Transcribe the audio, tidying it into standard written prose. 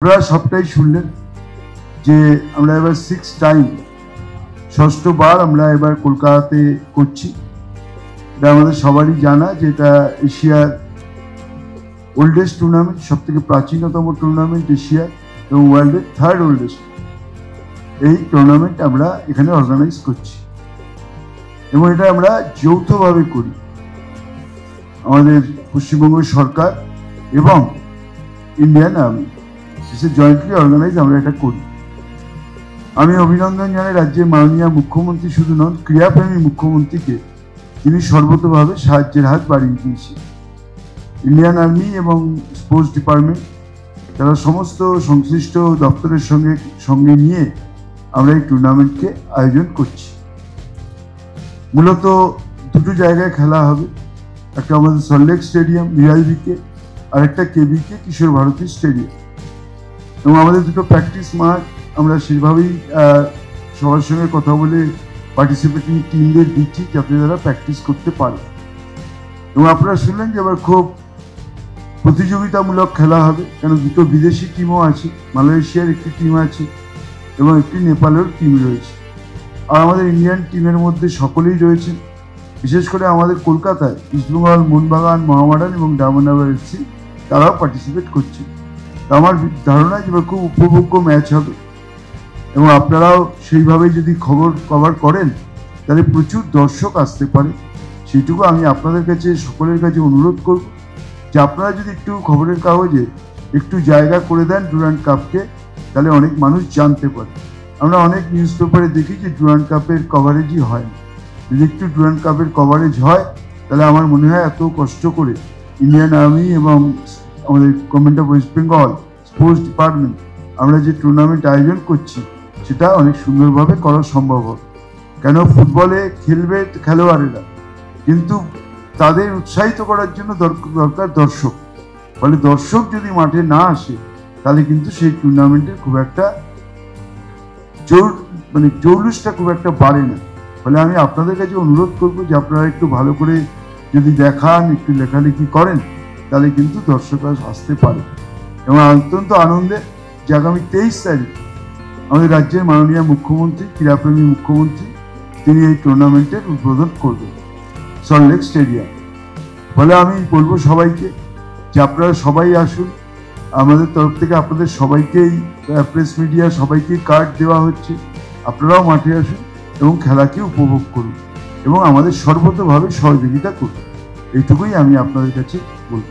আপনারা সবটাই শুনলেন যে আমরা এবার 6th টাইম, ষষ্ঠবার আমরা এবার কলকাতাতে করছি। এটা আমাদের সবারই জানা যে এটা এশিয়ার ওল্ডেস্ট টুর্নামেন্ট, সব থেকে প্রাচীনতম টুর্নামেন্ট এশিয়ার এবং ওয়ার্ল্ডের 3rd ওল্ডেস্ট। এই টুর্নামেন্ট আমরা এখানে অর্গানাইজ করছি এবং এটা আমরা যৌথভাবে করি, আমাদের পশ্চিমবঙ্গ সরকার এবং ইন্ডিয়ান আর্মি জয়েন্টলি অর্গানাইজ আমরা এটা করি। আমি অভিনন্দন জানাই রাজ্যের মাননীয় মুখ্যমন্ত্রী, শুধু নন ক্রীড়াপ্রেমী মুখ্যমন্ত্রীকে, তিনি সর্বতোভাবে সাহায্যের হাত বাড়িয়ে দিয়েছে। ইন্ডিয়ান আর্মি এবং স্পোর্টস ডিপার্টমেন্ট তারা সমস্ত সংশ্লিষ্ট দপ্তরের সঙ্গে নিয়ে আমরা এই টুর্নামেন্টকে আয়োজন করছি। মূলত দুটো জায়গায় খেলা হবে, একটা আমাদের সল্টলেক স্টেডিয়াম নিরাজবিকে, আর একটা কেবিকে কিশোর ভারতী স্টেডিয়াম। এবং আমাদের দুটো প্র্যাকটিস মাঠ আমরা সেভাবেই সবার সঙ্গে কথা বলে পার্টিসিপেটিং টিমদের দিচ্ছি যাতে তারা প্র্যাকটিস করতে পারে। এবং আপনারা শুনলেন যে আবার খুব প্রতিযোগিতামূলক খেলা হবে, কেন দুটো বিদেশি টিমও আছে, মালয়েশিয়ার একটি টিম আছে এবং একটি নেপালের টিম রয়েছে। আর আমাদের ইন্ডিয়ান টিমের মধ্যে সকলেই রয়েছেন। বিশেষ করে আমাদের কলকাতায় ইস্টবেঙ্গল, মোহনবাগান, মোহামেডান এবং ডায়মন্ড হারবার এফসি তারাও পার্টিসিপেট করছে। আমার ধারণা যে খুব উপভোগ্য ম্যাচ হবে এবং আপনারাও সেইভাবে যদি খবর কভার করেন তাহলে প্রচুর দর্শক আসতে পারে। সেইটুকু আমি আপনাদের কাছে, সকলের কাছে অনুরোধ করব যে আপনারা যদি একটু খবরের কাগজে একটু জায়গা করে দেন ডুরান্ড কাপকে, তাহলে অনেক মানুষ জানতে পারে। আমরা অনেক নিউজ পেপারে দেখি যে ডুরান্ড কাপের কভারেজই হয় না। যদি একটু ডুরান্ড কাপের কভারেজ হয় তাহলে আমার মনে হয় এত কষ্ট করে ইন্ডিয়ান আর্মি এবং আমাদের government of West Bengal sports department আমরা যে টুর্নামেন্ট আয়োজন করছি সেটা অনেক সুন্দরভাবে করা সম্ভব হবে। কেন ফুটবলে খেলবে খেলোয়াড়েরা, কিন্তু তাদের উৎসাহিত করার জন্য দরকার দর্শক। ফলে দর্শক যদি মাঠে না আসে তাহলে কিন্তু সেই টুর্নামেন্টের খুব একটা জৌলুসটা খুব একটা বাড়ে না। ফলে আমি আপনাদের কাছে অনুরোধ করবো যে আপনারা একটু ভালো করে যদি দেখান, একটু লেখালেখি করেন, তাহলে কিন্তু দর্শকরা আসতে পারে। এবং অত্যন্ত আনন্দের যে আগামী 23 তারিখ আমাদের রাজ্যের মাননীয় মুখ্যমন্ত্রী, ক্রীড়াপ্রেমী মুখ্যমন্ত্রী, তিনি এই টুর্নামেন্টের উদ্বোধন করবেন সল্টলেক স্টেডিয়াম। ফলে আমি বলবো সবাইকে যে আপনারা সবাই আসুন। আমাদের তরফ থেকে আপনাদের সবাইকেই, প্রেস মিডিয়া সবাইকেই কার্ড দেওয়া হচ্ছে। আপনারাও মাঠে আসুন এবং খেলাকে উপভোগ করুন এবং আমাদের সর্বতোভাবে সহযোগিতা করুন। এইটুকুই আমি আপনাদের কাছে বলব।